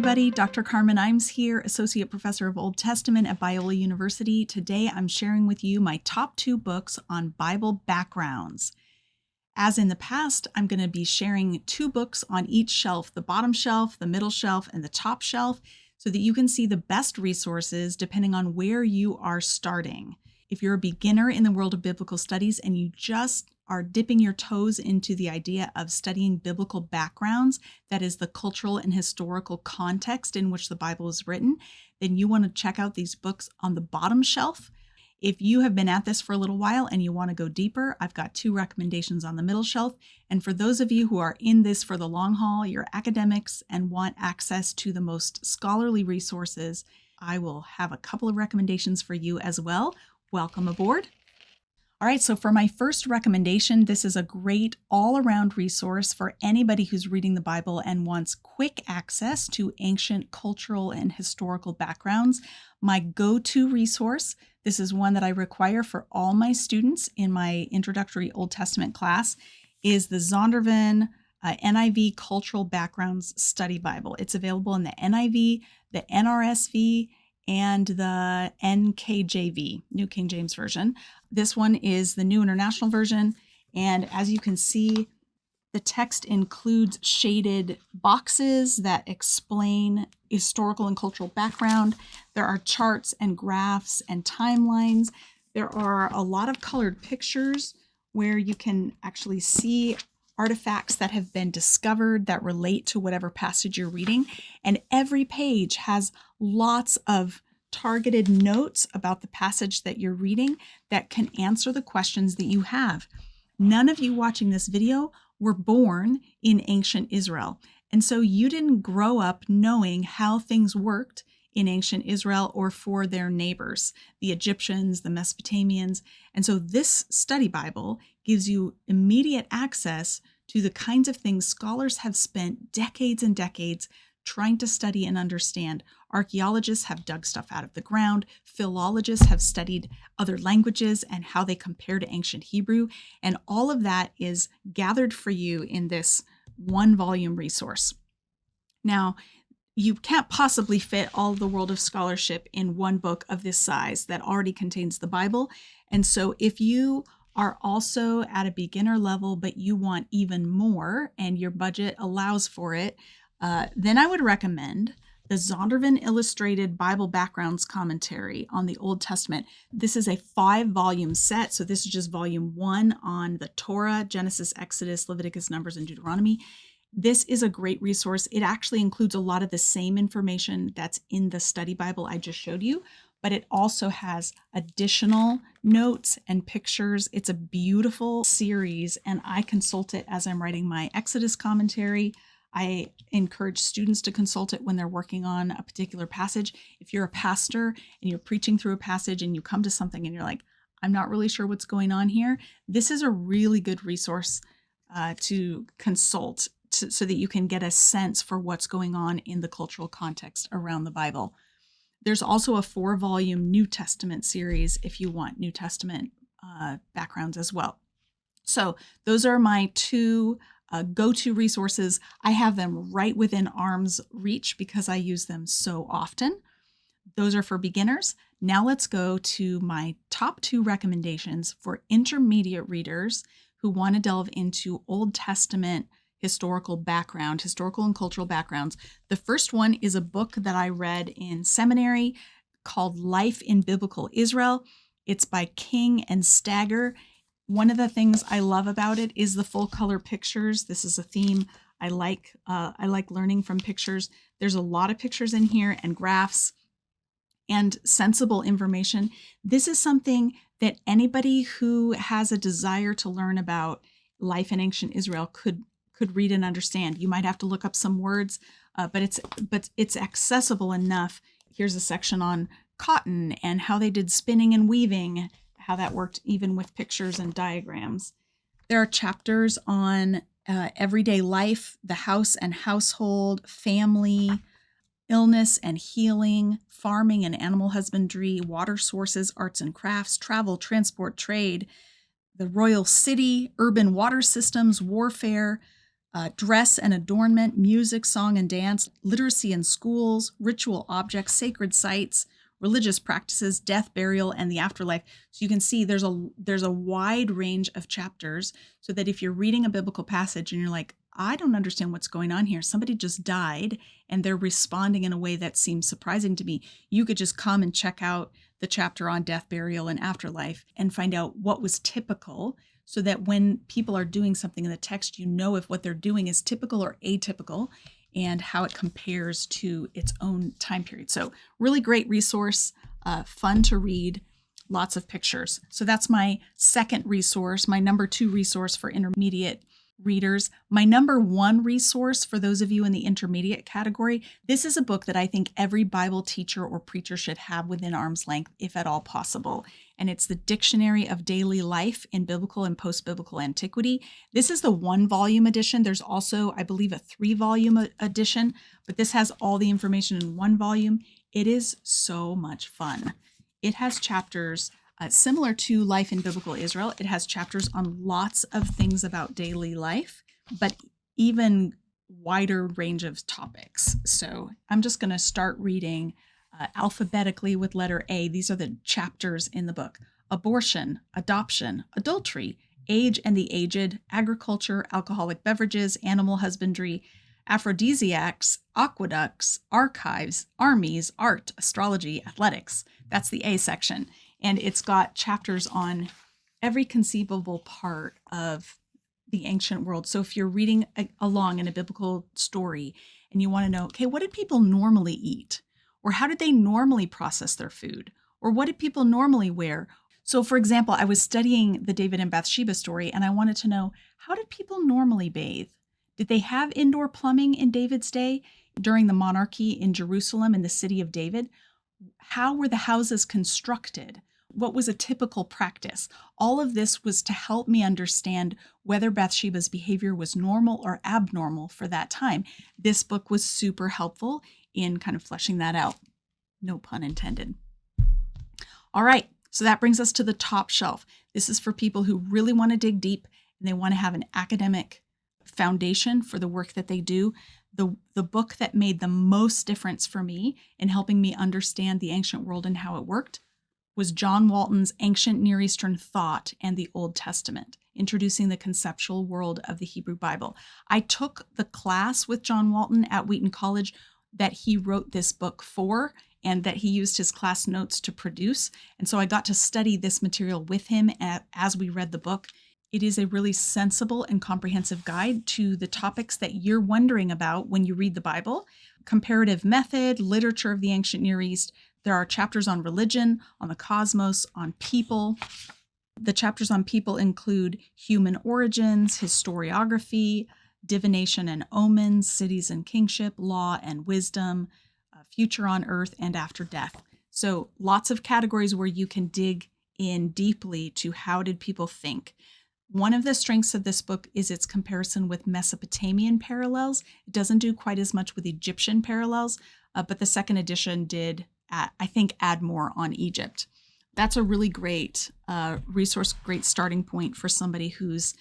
everybody. Dr. Carmen Imes here, Associate Professor of Old Testament at Biola University. Today I'm sharing with you my top 2 books on Bible backgrounds. As in the past, I'm going to be sharing 2 books on each shelf, the bottom shelf, the middle shelf, and the top shelf, so that you can see the best resources depending on where you are starting. If you're a beginner in the world of biblical studies and you just are dipping your toes into the idea of studying biblical backgrounds, that is the cultural and historical context in which the Bible is written, then you want to check out these books on the bottom shelf. If you have been at this for a little while and you want to go deeper, I've got 2 recommendations on the middle shelf. And for those of you who are in this for the long haul, you're academics and want access to the most scholarly resources, I will have a couple of recommendations for you as well. Welcome aboard. All right, so for my first recommendation, this is a great all-around resource for anybody who's reading the Bible and wants quick access to ancient cultural and historical backgrounds. My go-to resource, this is one that I require for all my students in my introductory Old Testament class, is the Zondervan NIV Cultural Backgrounds Study Bible. It's available in the NIV, the NRSV, and the NKJV, New King James Version. This one is the New International Version, and as you can see, the text includes shaded boxes that explain historical and cultural background. There are charts and graphs and timelines. There are a lot of colored pictures where you can actually see artifacts that have been discovered that relate to whatever passage you're reading. And every page has lots of targeted notes about the passage that you're reading that can answer the questions that you have. None of you watching this video were born in ancient Israel. And so you didn't grow up knowing how things worked in ancient Israel or for their neighbors, the Egyptians, the Mesopotamians. And so this study Bible gives you immediate access to the kinds of things scholars have spent decades and decades trying to study and understand. Archaeologists have dug stuff out of the ground. Philologists have studied other languages and how they compare to ancient Hebrew. And all of that is gathered for you in this 1-volume resource. Now, you can't possibly fit all the world of scholarship in one book of this size that already contains the Bible. And so if you are also at a beginner level, but you want even more and your budget allows for it, then I would recommend the Zondervan Illustrated Bible Backgrounds Commentary on the Old Testament. This is a 5-volume set, so this is just volume 1 on the Torah, Genesis, Exodus, Leviticus, Numbers, and Deuteronomy. This is a great resource. It actually includes a lot of the same information that's in the study Bible I just showed you, but it also has additional notes and pictures. It's a beautiful series, and I consult it as I'm writing my Exodus commentary. I encourage students to consult it when they're working on a particular passage. If you're a pastor and you're preaching through a passage and you come to something and you're like, I'm not really sure what's going on here, this is a really good resource to consult so that you can get a sense for what's going on in the cultural context around the Bible. There's also a 4-volume New Testament series if you want New Testament backgrounds as well. So those are my 2 go-to resources. I have them right within arm's reach because I use them so often. Those are for beginners. Now let's go to my top 2 recommendations for intermediate readers who want to delve into Old Testament historical and cultural backgrounds. The first one is a book that I read in seminary called Life in Biblical Israel. It's by King and Stagger. One of the things I love about it is the full color pictures. This is a theme I like. I like learning from pictures. There's a lot of pictures in here and graphs and sensible information. This is something that anybody who has a desire to learn about life in ancient Israel could read and understand. You might have to look up some words, but it's accessible enough. Here's a section on cotton and how they did spinning and weaving, how that worked even with pictures and diagrams. There are chapters on everyday life, the house and household, family, illness and healing, farming and animal husbandry, water sources, arts and crafts, travel, transport, trade, the royal city, urban water systems, warfare, dress and adornment, music, song and dance, literacy in schools, ritual objects, sacred sites, religious practices, death, burial, and the afterlife. So you can see there's a wide range of chapters, so that if you're reading a biblical passage and you're like, I don't understand what's going on here, somebody just died and they're responding in a way that seems surprising to me, you could just come and check out the chapter on death, burial, and afterlife and find out what was typical, so that when people are doing something in the text, you know if what they're doing is typical or atypical, and how it compares to its own time period. So really great resource, fun to read, lots of pictures. So that's my second resource, my number 2 resource for intermediate readers. My number 1 resource for those of you in the intermediate category, this is a book that I think every Bible teacher or preacher should have within arm's length, if at all possible. And it's the Dictionary of Daily Life in Biblical and Post-Biblical Antiquity. This is the 1-volume edition. There's also, I believe, a 3-volume edition, but this has all the information in 1 volume. It is so much fun. It has chapters similar to Life in Biblical Israel. It has chapters on lots of things about daily life, but even wider range of topics. So I'm just going to start reading alphabetically with letter A. These are the chapters in the book: abortion, adoption, adultery, age and the aged, agriculture, alcoholic beverages, animal husbandry, aphrodisiacs, aqueducts, archives, armies, art, astrology, athletics. That's the A section. And it's got chapters on every conceivable part of the ancient world. So if you're reading along in a biblical story and you want to know, okay, what did people normally eat? Or how did they normally process their food? Or what did people normally wear? So for example, I was studying the David and Bathsheba story, and I wanted to know, how did people normally bathe? Did they have indoor plumbing in David's day during the monarchy in Jerusalem in the city of David? How were the houses constructed? What was a typical practice? All of this was to help me understand whether Bathsheba's behavior was normal or abnormal for that time. This book was super helpful in kind of fleshing that out. No pun intended. All right, so that brings us to the top shelf. This is for people who really want to dig deep and they want to have an academic foundation for the work that they do. The book that made the most difference for me in helping me understand the ancient world and how it worked was John Walton's Ancient Near Eastern Thought and the Old Testament, Introducing the Conceptual World of the Hebrew Bible. I took the class with John Walton at Wheaton College that he wrote this book for, and that he used his class notes to produce. And so I got to study this material with him as we read the book. It is a really sensible and comprehensive guide to the topics that you're wondering about when you read the Bible: comparative method, literature of the ancient Near East. There are chapters on religion, on the cosmos, on people. The chapters on people include human origins, historiography, divination and omens, cities and kingship, law and wisdom, future on earth and after death. So lots of categories where you can dig in deeply to how did people think. One of the strengths of this book is its comparison with Mesopotamian parallels. It doesn't do quite as much with Egyptian parallels, but the second edition did, I think, add more on Egypt. That's a really great resource, great starting point for somebody who's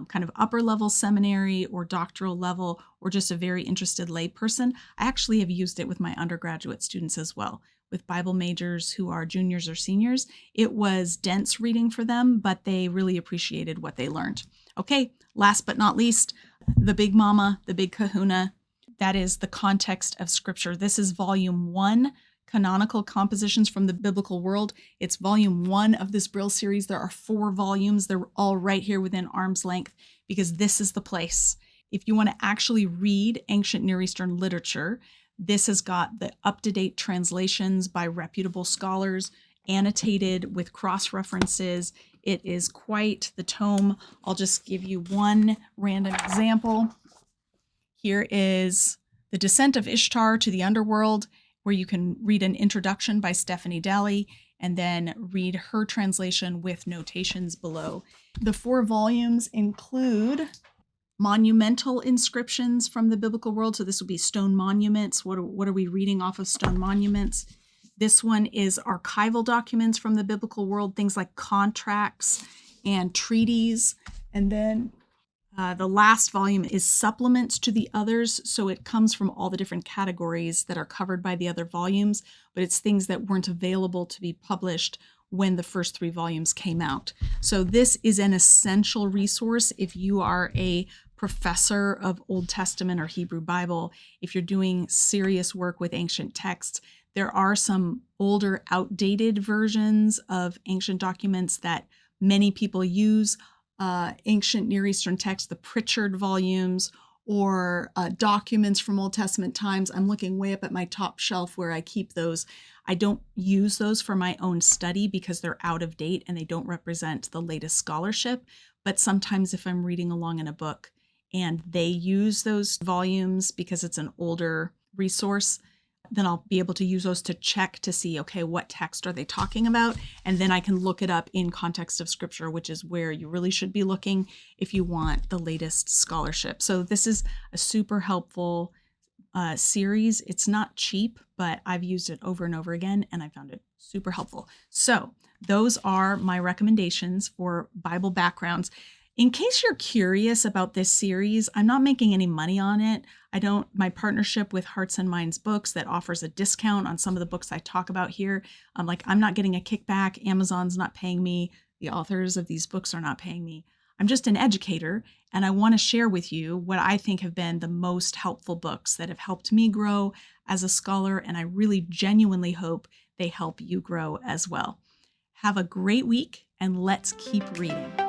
kind of upper level seminary or doctoral level, or just a very interested lay person. I actually have used it with my undergraduate students as well, with Bible majors who are juniors or seniors. It was dense reading for them, but they really appreciated what they learned. Okay, last but not least, the big mama, the big kahuna, that is the context of Scripture. This is volume 1, Canonical Compositions from the Biblical World. It's volume 1 of this Brill series. There are 4 volumes. They're all right here within arm's length, because this is the place. If you want to actually read ancient Near Eastern literature, this has got the up-to-date translations by reputable scholars, annotated with cross-references. It is quite the tome. I'll just give you one random example. Here is The Descent of Ishtar to the Underworld, where you can read an introduction by Stephanie Daly and then read her translation with notations below. The 4 volumes include monumental inscriptions from the biblical world. So this would be stone monuments. What are we reading off of stone monuments? This one is archival documents from the biblical world, things like contracts and treaties. And then The last volume is supplements to the others, so it comes from all the different categories that are covered by the other volumes, but it's things that weren't available to be published when the first 3 volumes came out. So this is an essential resource if you are a professor of Old Testament or Hebrew Bible, if you're doing serious work with ancient texts. There are some older, outdated versions of ancient documents that many people use. Ancient Near Eastern texts, the Pritchard volumes, or documents from Old Testament times. I'm looking way up at my top shelf where I keep those. I don't use those for my own study because they're out of date and they don't represent the latest scholarship. But sometimes if I'm reading along in a book and they use those volumes because it's an older resource, then I'll be able to use those to check to see, okay, what text are they talking about? And then I can look it up in context of scripture, which is where you really should be looking if you want the latest scholarship. So this is a super helpful series. It's not cheap, but I've used it over and over again, and I found it super helpful. So those are my recommendations for Bible backgrounds. In case you're curious about this series, I'm not making any money on it. My partnership with Hearts and Minds Books that offers a discount on some of the books I talk about here. I'm not getting a kickback. Amazon's not paying me. The authors of these books are not paying me. I'm just an educator, and I want to share with you what I think have been the most helpful books that have helped me grow as a scholar, and I really genuinely hope they help you grow as well. Have a great week, and let's keep reading.